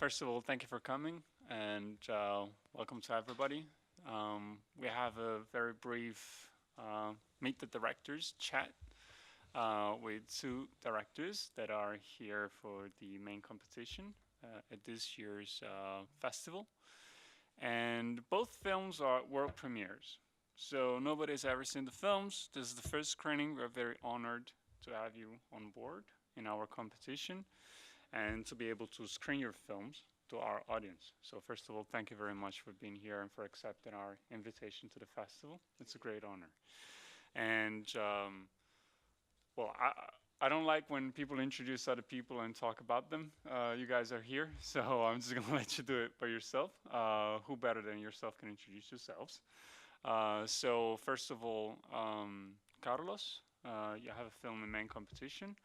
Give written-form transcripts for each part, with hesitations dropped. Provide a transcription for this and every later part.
First of all, thank you for coming, and welcome to everybody. We have a very brief meet the directors chat with two directors that are here for the main competition at this year's festival. And both films are world premieres. So nobody's ever seen the films. This is the first screening. We're very honored to have you on board in our competition and to be able to screen your films to our audience. So first of all, thank you very much for being here and for accepting our invitation to the festival. It's a great honor. And well, I don't like when people introduce other people and talk about them. You guys are here, so I'm just gonna let you do it by yourself. Who better than yourself can introduce yourselves? So first of all, Carlos, you have a film in main competition.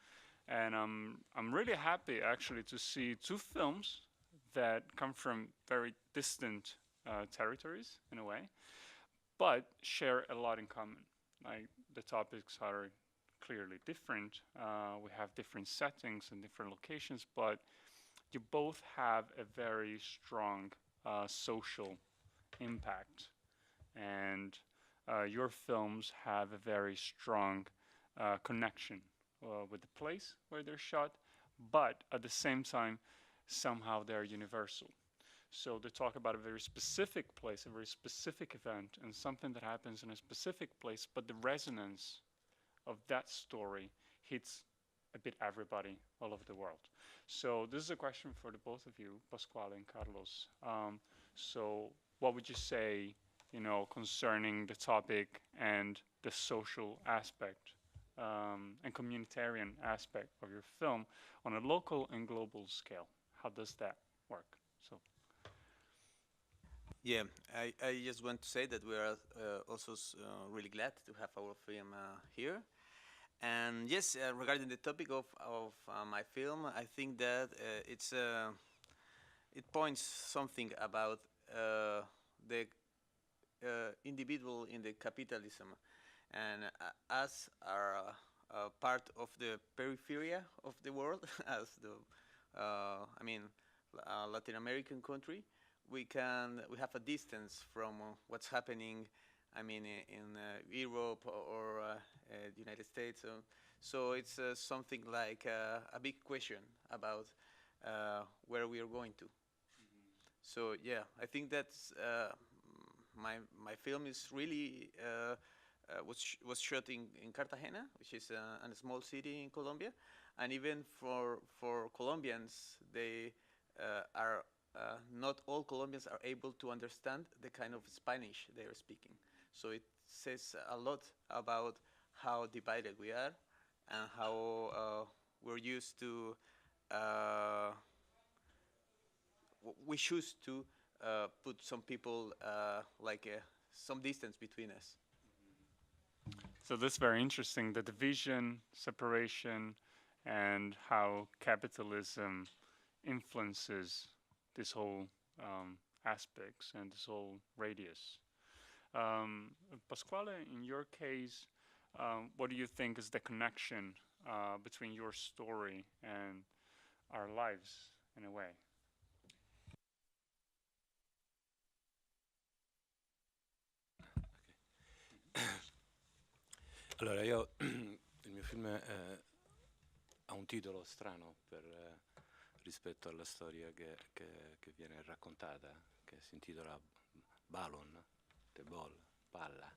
And I'm really happy actually to see two films that come from very distant territories in a way, but share a lot in common. Like the topics are clearly different. We have different settings and different locations, but you both have a very strong social impact. And your films have a very strong connection with the place where they're shot, but at the same time, somehow they're universal. So they talk about a very specific place, a very specific event, and something that happens in a specific place, but the resonance of that story hits a bit everybody all over the world. So this is a question for the both of you, Pasquale and Carlos. So what would you say, concerning the topic and the social aspect and communitarian aspect of your film on a local and global scale? How does that work? So, Yeah, I just want to say that we are also really glad to have our film here. And yes, regarding the topic of my film, I think that it points something about the individual in the capitalism, and us are part of the periphery of the world, as the Latin American country. We have a distance from what's happening. In Europe or the United States. So it's something like a big question about where we are going to. So yeah, I think that's my film is really was shot in Cartagena, which is a small city in Colombia, and even for Colombians, they are not all Colombians are able to understand the kind of Spanish they are speaking. So it says a lot about how divided we are and how we're used to we choose to put some people some distance between us. so this is very interesting, the division, separation, and how capitalism influences this whole aspects and this whole radius. Pasquale, in your case, what do you think is the connection between your story and our lives in a way? Allora, il mio film ha un titolo strano rispetto alla storia che viene raccontata, che si intitola Ballon, The Ball, palla.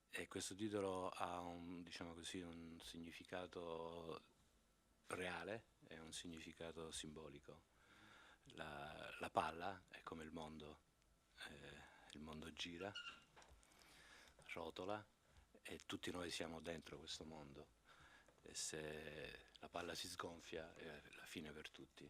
E questo titolo ha un significato reale e un significato simbolico. La palla è come il mondo gira, rotola, e tutti noi siamo dentro questo mondo, e se la palla si sgonfia è la fine per tutti.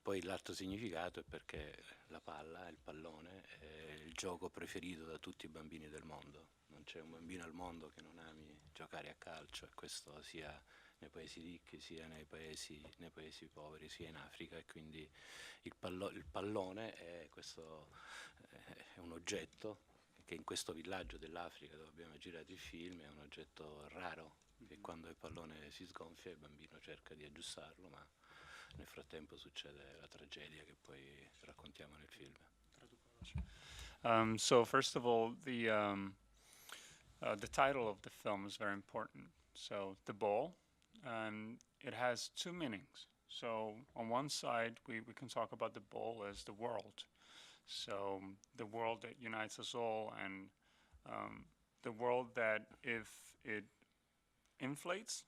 Poi l'altro significato è perché la palla, il pallone, è il gioco preferito da tutti i bambini del mondo. Non c'è un bambino al mondo che non ami giocare a calcio, e questo sia nei paesi ricchi, sia nei paesi poveri, sia in Africa, e quindi il pallone è un oggetto che in questo villaggio dell'Africa dove abbiamo girato il film è un oggetto raro, che quando il pallone si sgonfia il bambino cerca di aggiustarlo, ma nel frattempo succede la tragedia che poi raccontiamo nel film. So first of all, the title of the film is very important. So the ball, it has two meanings. So on one side, we can talk about the ball as the world. So the world that unites us all, and the world that if it inflates,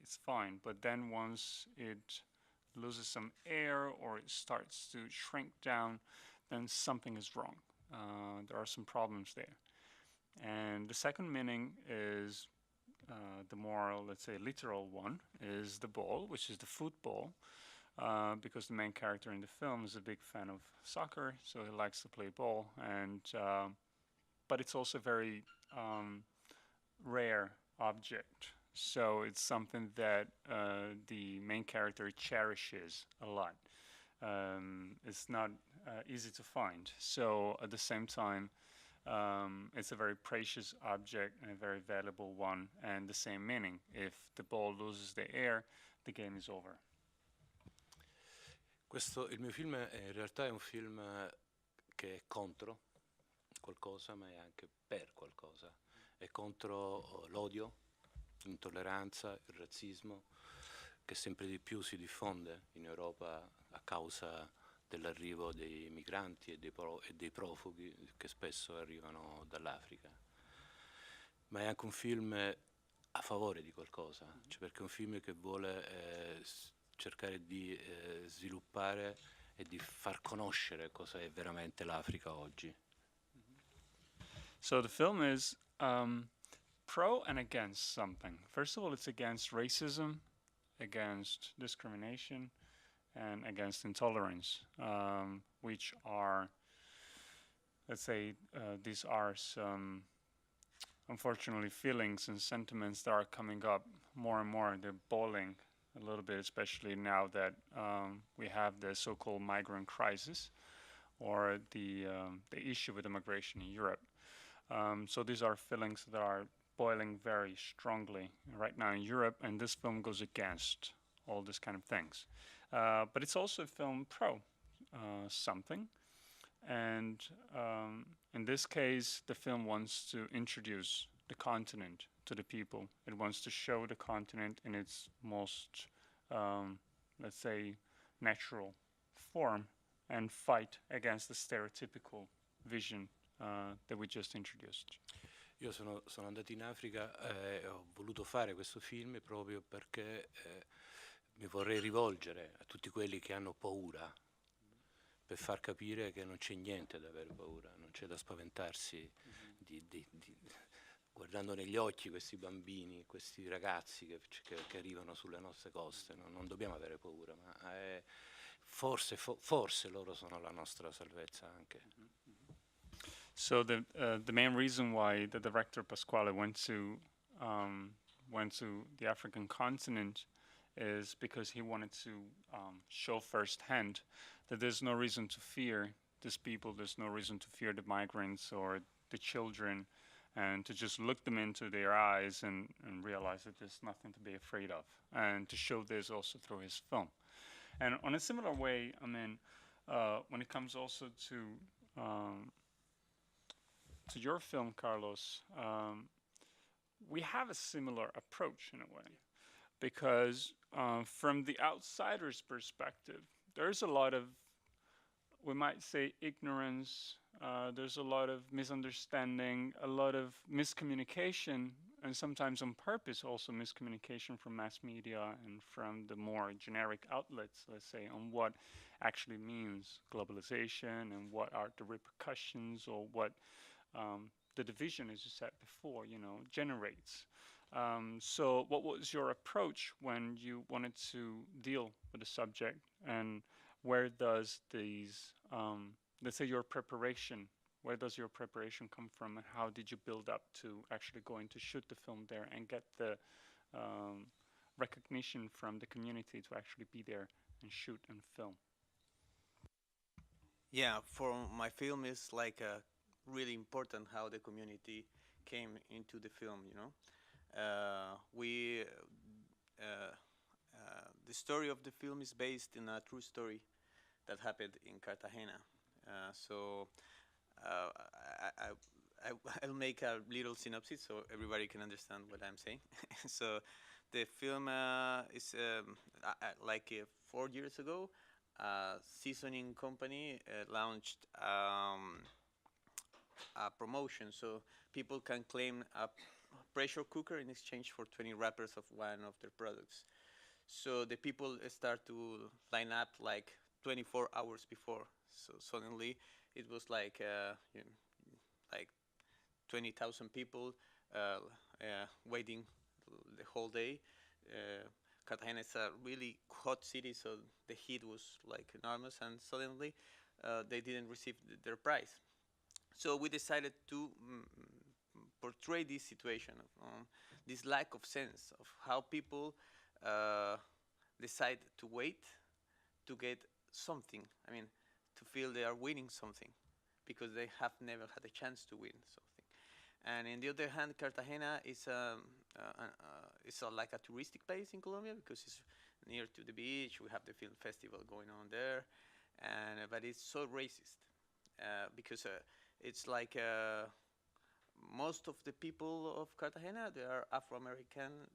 it's fine. But then once it loses some air or it starts to shrink down, then something is wrong. There are some problems there. And the second meaning is the more, let's say, literal one, is the ball, which is the football, because the main character in the film is a big fan of soccer, so he likes to play ball. And but it's also a very rare object, so it's something that the main character cherishes a lot. It's not easy to find, so at the same time, it's a very precious object and a very valuable one, and the same meaning. If the ball loses the air, the game is over. Il mio film in realtà è un film che è contro qualcosa, ma è anche per qualcosa. È contro l'odio, l'intolleranza, il razzismo, che sempre di più si diffonde in Europa a causa dell'arrivo dei migranti e dei profughi che spesso arrivano dall'Africa. Ma è anche un film a favore di qualcosa, cioè perché è un film che vuole cercare di sviluppare e di far conoscere cosa è veramente l'Africa oggi. So the film is pro and against something. First of all, it's against racism, against discrimination, and against intolerance, which are, let's say, these are some, unfortunately, feelings and sentiments that are coming up more and more. They're boiling a little bit, especially now that we have the so-called migrant crisis, or the issue with immigration in Europe. So these are feelings that are boiling very strongly right now in Europe, and this film goes against all these kind of things. But it's also a film pro something, and in this case the film wants to introduce the continent to the people. It wants to show the continent in its most, let's say, natural form, and fight against the stereotypical vision that we just introduced. Io sono andato in Africa e ho voluto fare questo film proprio perché mi vorrei rivolgere a tutti quelli che hanno paura, per far capire che non c'è niente da avere paura, non c'è da spaventarsi guardando negli occhi questi bambini, questi ragazzi che arrivano sulle nostre coste. Non dobbiamo avere paura, ma forse loro sono la nostra salvezza anche. So the main reason why the director Pasquale went to the African continent is because he wanted to show firsthand that there's no reason to fear these people, there's no reason to fear the migrants or the children, and to just look them into their eyes and realize that there's nothing to be afraid of, and to show this also through his film. And on a similar way, I mean, when it comes also to your film, Carlos, we have a similar approach in a way, because from the outsider's perspective, there's a lot of, we might say, ignorance, there's a lot of misunderstanding, a lot of miscommunication, and sometimes on purpose also miscommunication from mass media and from the more generic outlets, let's say, on what actually means globalization and what are the repercussions, or what the division, as you said before, generates. So what was your approach when you wanted to deal with the subject, and where does these, let's say, where does your preparation come from, and how did you build up to actually going to shoot the film there and get the recognition from the community to actually be there and shoot and film? Yeah, for my film is like really important how the community came into the film, the story of the film is based in a true story that happened in Cartagena. So I'll make a little synopsis so everybody can understand what I'm saying. So the film is like 4 years ago, a seasoning company launched a promotion so people can claim a pressure cooker in exchange for 20 wrappers of one of their products. So the people start to line up like 24 hours before. So suddenly it was like like 20,000 people waiting the whole day. Cartagena is a really hot city, so the heat was like enormous, and suddenly they didn't receive their prize. So we decided to portray this situation, this lack of sense of how people decide to wait to get something. I mean, to feel they are winning something because they have never had a chance to win something. And on the other hand, Cartagena is like a touristic place in Colombia because it's near to the beach. We have the film festival going on there, and but it's so racist because it's like most of the people of Cartagena, they are Afro-American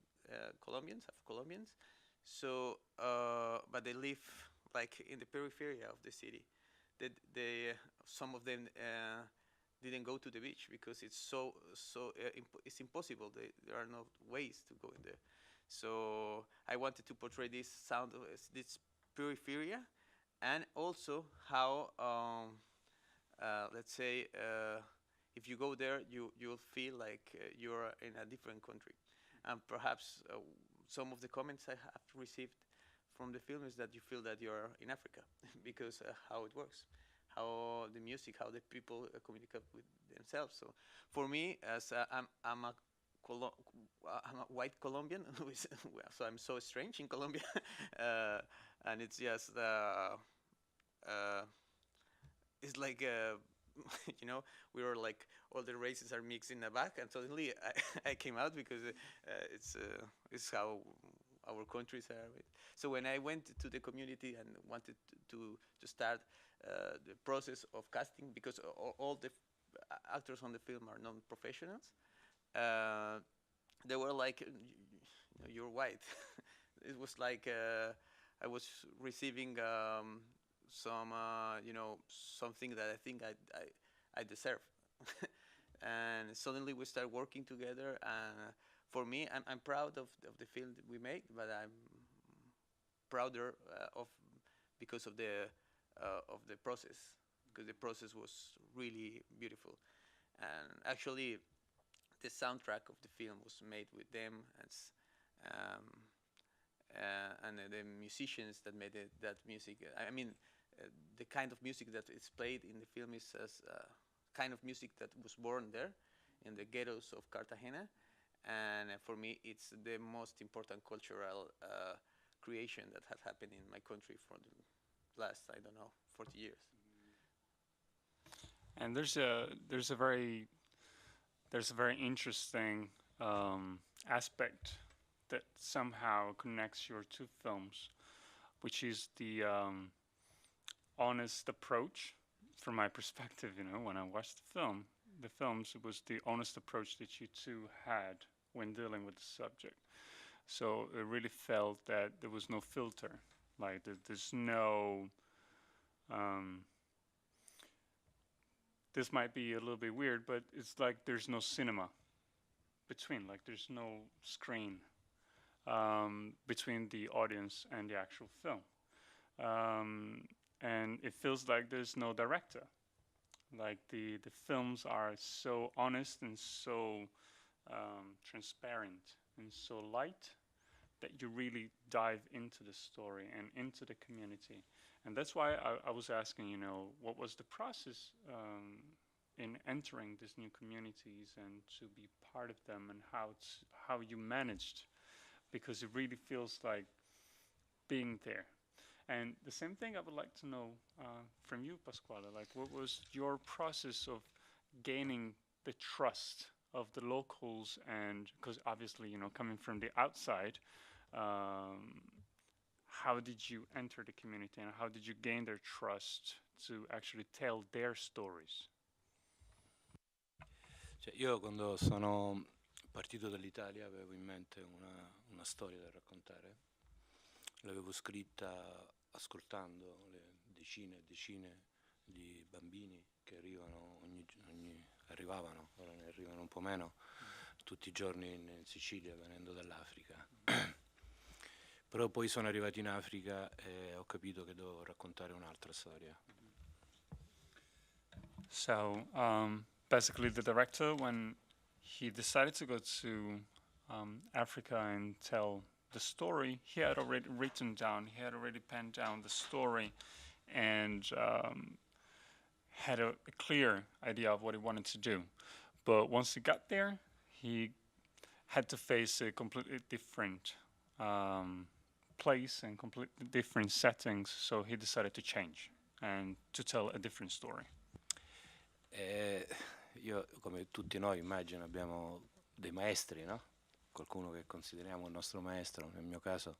Colombians, Afro-Colombians. So, but they live like in the periphery of the city. Some of them didn't go to the beach because it's it's impossible. There are no ways to go in there. So I wanted to portray this sound of this periphery, and also how let's say if you go there, you'll feel like you're in a different country. And perhaps some of the comments I have received from the film is that you feel that you're in Africa because how it works, how the music, how the people communicate with themselves. So for me, as I'm a white Colombian, so I'm so strange in Colombia, and it's just it's like you know, we were like all the races are mixed in the back, and suddenly I came out because it's how our countries are. So when I went to the community and wanted to start the process of casting, because all the actors on the film are non-professionals, they were like, "You're white." It was like I was receiving some, something that I think I deserve. And suddenly we start working together, and for me, I'm proud of the film that we made, but I'm prouder because of the process, because the process was really beautiful. And actually, the soundtrack of the film was made with them, and the musicians that made that music. I mean, the kind of music that is played in the film is kind of music that was born there in the ghettos of Cartagena. And for me, it's the most important cultural creation that has happened in my country for the last, 40 years. And there's a very interesting aspect that somehow connects your two films, which is the honest approach. From my perspective, when I watched the films, it was the honest approach that you two had when dealing with the subject. So it really felt that there was no filter, like there's no. This might be a little bit weird, but it's like there's no cinema between, like there's no screen between the audience and the actual film. And it feels like there's no director. Like the films are so honest and so transparent and so light that you really dive into the story and into the community. And that's why I was asking, what was the process in entering these new communities and to be part of them, and how you managed, because it really feels like being there. And the same thing I would like to know from you, Pasquale, like what was your process of gaining the trust of the locals? And because obviously, coming from the outside, how did you enter the community and how did you gain their trust to actually tell their stories? Cioè, io quando sono partito dall'Italia avevo in mente una storia da raccontare, l'avevo scritta ascoltando le decine e decine di bambini che arrivavano, ora ne arrivano un po' meno, tutti i giorni in Sicilia venendo dall'Africa. Però poi sono arrivato in Africa e ho capito che dovevo raccontare un'altra storia. So basically the director, when he decided to go to Africa and tell the story, he had already written down, he had already penned down the story and had a clear idea of what he wanted to do. But once he got there, he had to face a completely different place and completely different settings, so he decided to change and to tell a different story. Io, come tutti noi, immagino, abbiamo dei maestri, no? Qualcuno che consideriamo il nostro maestro. Nel mio caso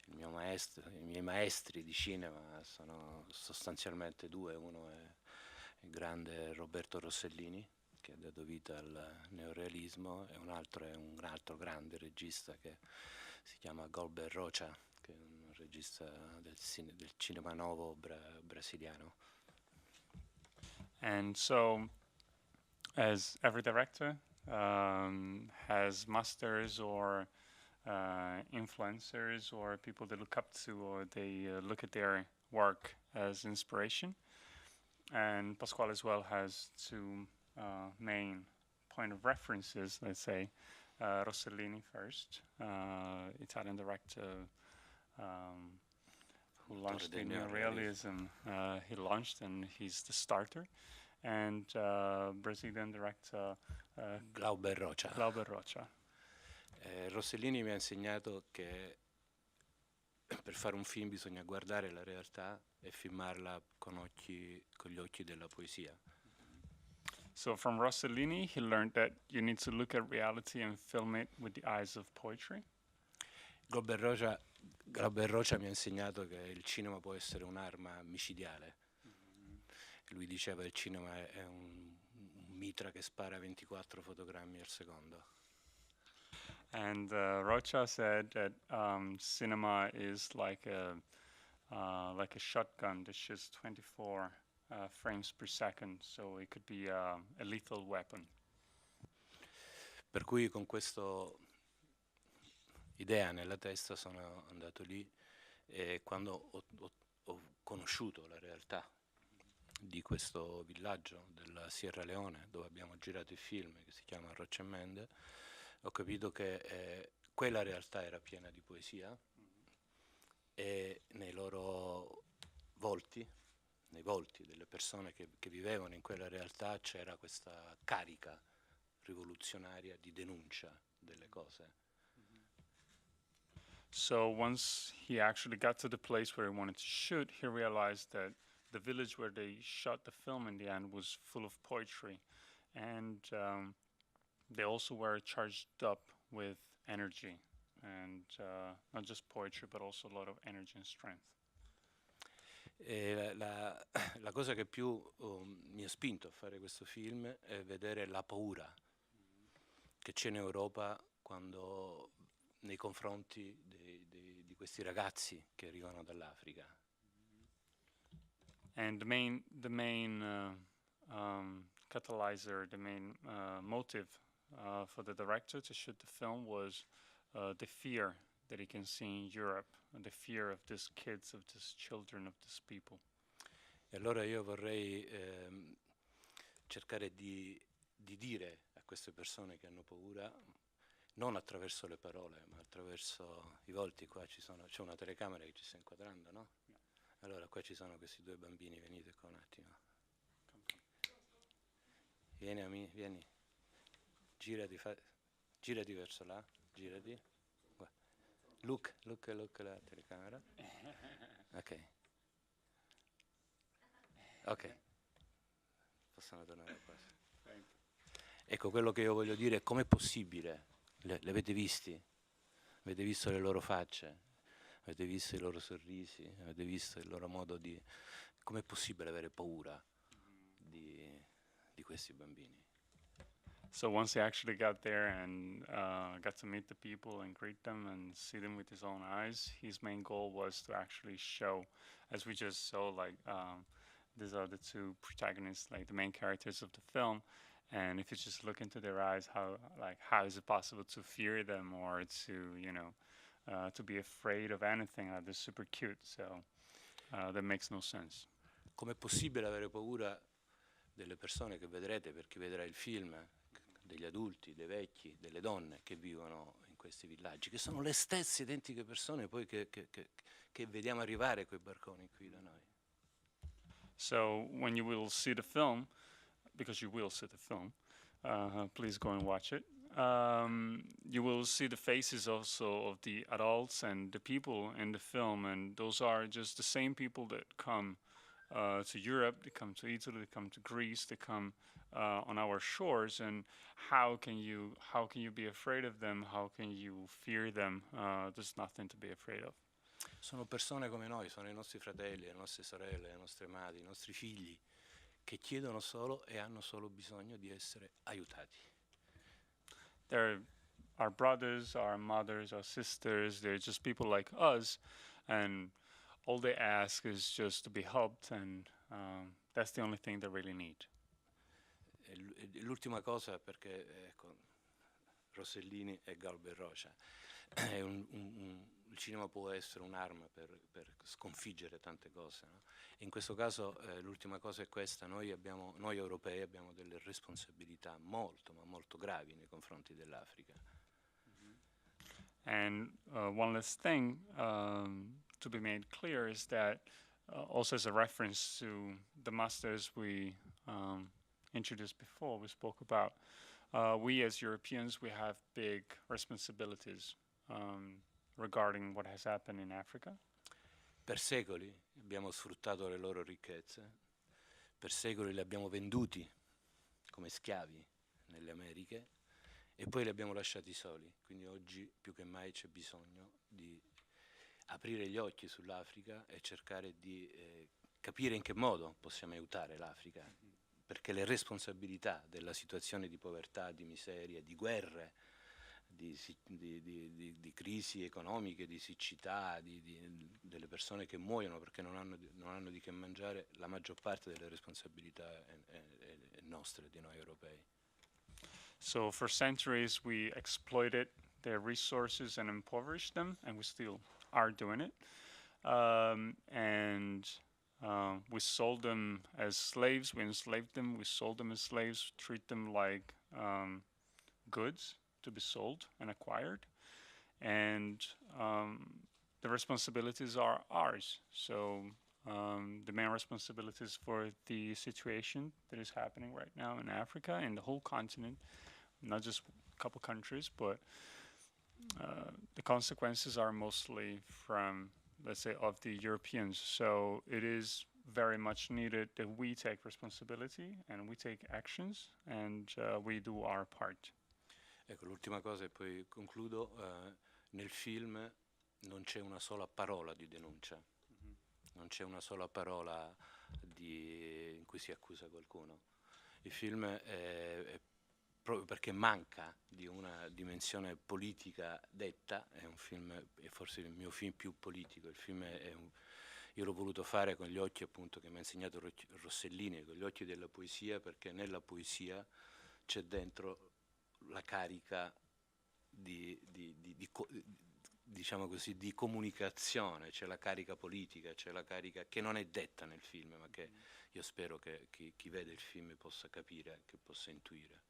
i miei maestri di cinema sono sostanzialmente due. Uno è il grande Roberto Rossellini, che ha dato vita al neorealismo, e un altro è un altro grande regista che si chiama Galber Rocha, che è un regista del cinema nuovo brasiliano. And so, as every director has masters or influencers or people they look up to, or they look at their work as inspiration, and Pasquale as well has two main point of references, let's say. Rossellini first, Italian director who launched the neorealism. He launched and he's the starter. And Brazilian director Galber Rocha. Rossellini mi ha insegnato che per fare un film bisogna guardare la realtà e filmarla con gli occhi della poesia. So from Rossellini, he learned that you need to look at reality and film it with the eyes of poetry. Galber Rocha mi ha insegnato che il cinema può essere un'arma micidiale. Lui diceva che il cinema è un mitra che spara 24 fotogrammi al secondo. And Rocha said that cinema is like a shotgun that shoots 24 frames per second, so it could be a lethal weapon. Per cui con questa idea nella testa sono andato lì e quando ho conosciuto la realtà di questo villaggio della Sierra Leone dove abbiamo girato il film, che si chiama Roccia e Mende, ho capito che quella realtà era piena di poesia e nei loro volti, nei volti delle persone che vivevano in quella realtà c'era questa carica rivoluzionaria di denuncia delle cose. So once he actually got to the place where he wanted to shoot, he realized that the village where they shot the film in the end was full of poetry, and they also were charged up with energy, and not just poetry but also a lot of energy and strength. E la cosa che più mi ha spinto a fare questo film è vedere la paura che c'è in Europa quando nei confronti di questi ragazzi che arrivano dall'Africa. And the main catalyzer, the main motive for the director to shoot the film was the fear that he can see in Europe, and the fear of these kids, of these children, of these people. E allora io vorrei cercare di dire a queste persone che hanno paura, non attraverso le parole, ma attraverso i volti. Qua c'è una telecamera che ci sta inquadrando, no? Allora qua ci sono questi due bambini, venite qua un attimo. Vieni. Girati verso là, girati. Look la telecamera. Ok. Possono tornare qua. Ecco, quello che io voglio dire è com'è possibile, le avete visti? Avete visto le loro facce? avete visto i loro sorrisi, avete visto il loro modo di... Com'è possibile avere paura di questi bambini? So once he actually got there and got to meet the people and greet them and see them with his own eyes, his main goal was to actually show, as we just saw, like these are the two protagonists, like the main characters of the film. And if you just look into their eyes, how is it possible to fear them or to be afraid of anything? They're super cute, so that makes no sense. Com'è possibile avere paura delle persone che vedrete, per chi vedrà il film, degli adulti, dei vecchi, delle donne che vivono in questi villaggi, che sono le stesse identiche persone poi che vediamo arrivare coi barconi qui da noi. So when you will see the film, because you will see the film, please go and watch it. You will see the faces also of the adults and the people in the film, and those are just the same people that come to Europe, they come to Italy, they come to Greece, they come on our shores. And how can you be afraid of them? How can you fear them? There's nothing to be afraid of. Sono persone come noi, sono i nostri fratelli, le nostre sorelle, le nostre madri, i nostri figli, che chiedono solo e hanno solo bisogno di essere aiutati. They're our brothers, our mothers, our sisters. They're just people like us, and all they ask is just to be helped, and that's the only thing they really need. L'ultima cosa, perché ecco, Rossellini e Galber Rocha, il cinema può essere un'arma per sconfiggere tante cose, no? E in questo caso l'ultima cosa è questa: noi europei abbiamo delle responsabilità molto, ma molto gravi nei confronti dell'Africa. And one last thing to be made clear is that also as a reference to the masters we introduced before, we spoke about, we as Europeans, we have big responsibilities regarding what has happened in Africa. Per secoli abbiamo sfruttato le loro ricchezze, per secoli li abbiamo venduti come schiavi nelle Americhe e poi li abbiamo lasciati soli. Quindi oggi più che mai c'è bisogno di aprire gli occhi sull'Africa e cercare di capire in che modo possiamo aiutare l'Africa, perché le responsabilità della situazione di povertà, di miseria, di guerre, di crisi economiche, di siccità, delle persone che muoiono perché non hanno di che mangiare, la maggior parte delle responsabilità è nostra, di noi europei. So for centuries we exploited their resources and impoverished them, and we still are doing it. We sold them as slaves, we enslaved them, we sold them as slaves, treat them like goods to be sold and acquired. And the responsibilities are ours. So the main responsibilities for the situation that is happening right now in Africa, in the whole continent, not just a couple countries, but the consequences are mostly from, let's say, of the Europeans. So it is very much needed that we take responsibility and we take actions and we do our part. Ecco, l'ultima cosa e poi concludo, nel film non c'è una sola parola di denuncia, non c'è una sola parola in cui si accusa qualcuno. Il film è proprio perché manca di una dimensione politica detta, è un film, è forse il mio film più politico. Il film io l'ho voluto fare con gli occhi appunto che mi ha insegnato Rossellini, con gli occhi della poesia, perché nella poesia c'è dentro la carica diciamo così, di comunicazione, c'è la carica politica, c'è la carica che non è detta nel film, ma che io spero che chi vede il film possa capire, che possa intuire.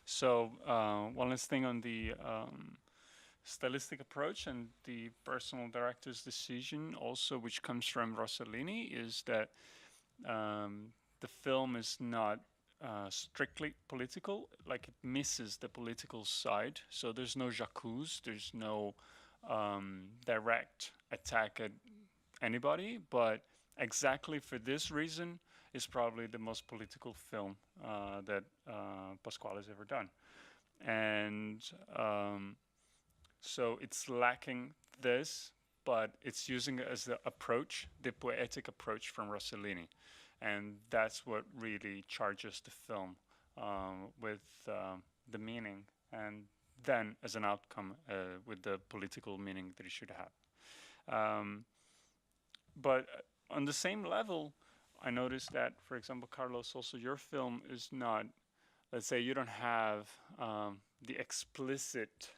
So one last thing on the stylistic approach and the personal director's decision also, which comes from Rossellini, is that the film is not strictly political, like it misses the political side. So there's no j'accuse, there's no direct attack at anybody, but exactly for this reason is probably the most political film that Pasquale has ever done. And so it's lacking this, but it's using it as the approach, the poetic approach from Rossellini. And that's what really charges the film with the meaning, and then as an outcome with the political meaning that it should have. But on the same level, I noticed that, for example, Carlos, also your film is not, let's say you don't have the explicit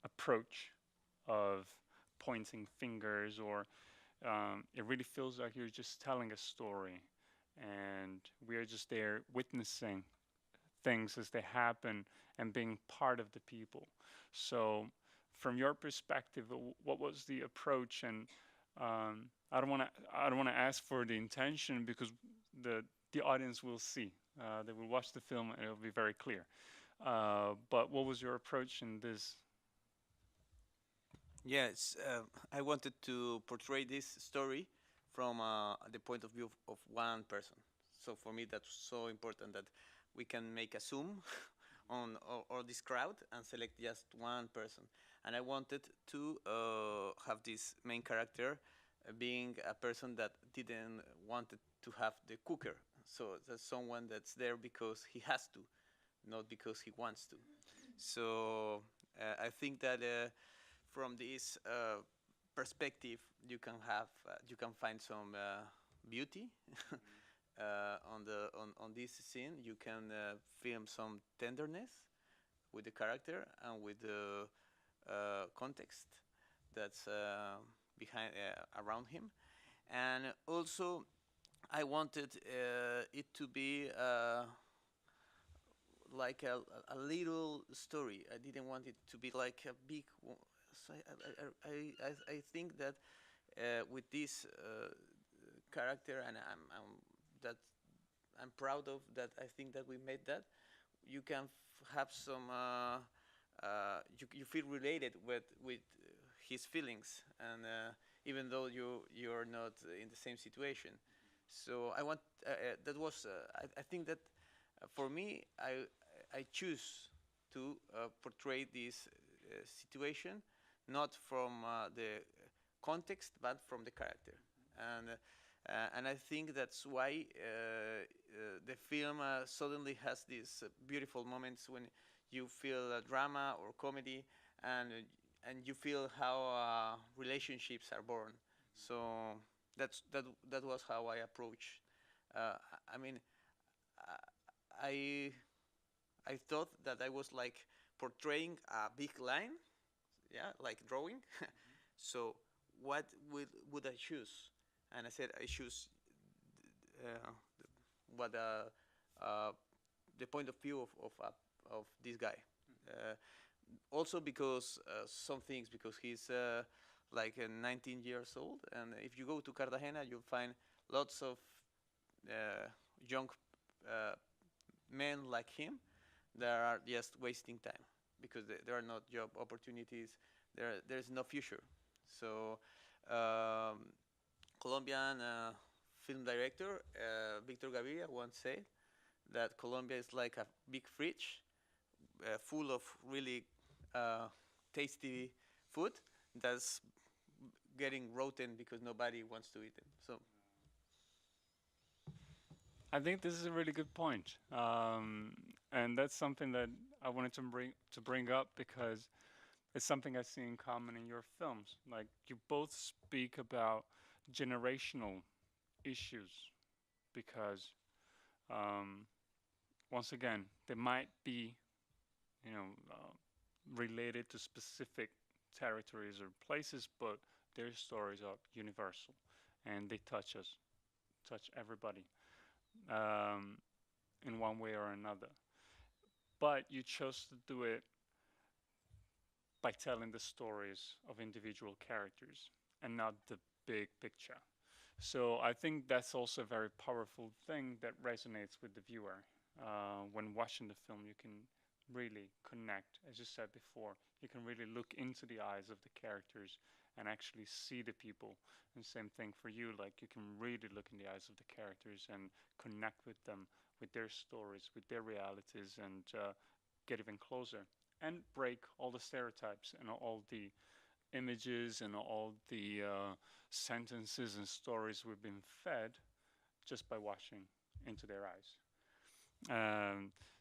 approach of pointing fingers, or it really feels like you're just telling a story and we are just there witnessing things as they happen and being part of the people. So from your perspective, what was the approach? And I don't want to ask for the intention, because the audience will see. They will watch the film and it'll be very clear. But what was your approach in this? Yes, I wanted to portray this story from the point of view of one person. So for me, that's so important that we can make a zoom on all this crowd and select just one person. And I wanted to have this main character being a person that didn't want to have the cooker. So that's someone that's there because he has to, not because he wants to. So I think that from this perspective, you can find some beauty on this scene. You can film some tenderness with the character and with the context that's behind around him, and also I wanted it to be like a little story. I didn't want it to be like a big. So I think that with this character, and I'm proud of that. I think that we made that. You can have some. You feel related with his feelings, and even though you're not in the same situation. So I want that was. I think that for me, I choose to portray this situation not from the context, but from the character. And I think that's why the film suddenly has these beautiful moments when you feel drama or comedy, and you feel how relationships are born. So that was how I approached. I mean, I thought that I was like portraying a big line, yeah, like drawing. So what would I choose? And I said I choose what the point of view of this guy. Also because some things, because he's like 19 years old, and if you go to Cartagena, you'll find lots of young men like him that are just wasting time because there are not job opportunities. There's no future. So Colombian film director Victor Gaviria once said that Colombia is like a big fridge full of really tasty food that's getting rotten because nobody wants to eat them. So I think this is a really good point. And that's something that I wanted to bring up because it's something I see in common in your films. Like, you both speak about generational issues because once again, they might be, related to specific territories or places, but their stories are universal and they touch us, touch everybody in one way or another. But you chose to do it by telling the stories of individual characters and not the big picture. So I think that's also a very powerful thing that resonates with the viewer. When watching the film, you can really connect. As you said before, you can really look into the eyes of the characters and actually see the people. And same thing for you, like you can really look in the eyes of the characters and connect with them, with their stories, with their realities, and get even closer and break all the stereotypes and all the images and all the sentences and stories we've been fed just by watching into their eyes.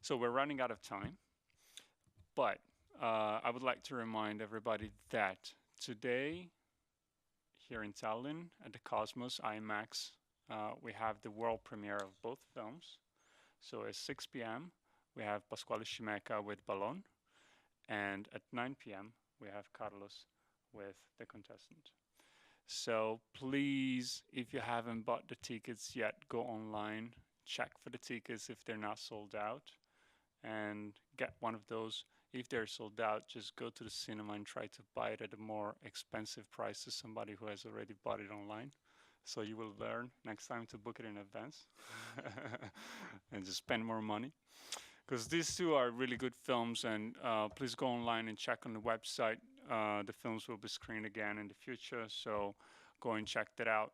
So we're running out of time, but I would like to remind everybody that today, here in Tallinn at the Cosmos IMAX, we have the world premiere of both films. So at 6 p.m. we have Pasquale Scimeca with Ballon, and at 9 p.m. we have Carlos with The Contestant. So please, if you haven't bought the tickets yet, go online, check for the tickets if they're not sold out, and get one of those. If they're sold out, just go to the cinema and try to buy it at a more expensive price to somebody who has already bought it online. So you will learn next time to book it in advance and just spend more money. Because these two are really good films, and please go online and check on the website. The films will be screened again in the future, so go and check that out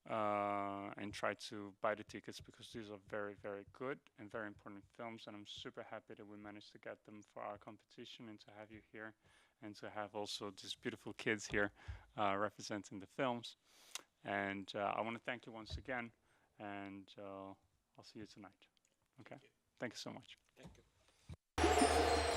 and try to buy the tickets, because these are very, very good and very important films, and I'm super happy that we managed to get them for our competition and to have you here and to have also these beautiful kids here representing the films. And I want to thank you once again, and I'll see you tonight. Okay? Thank you so much. Thank you.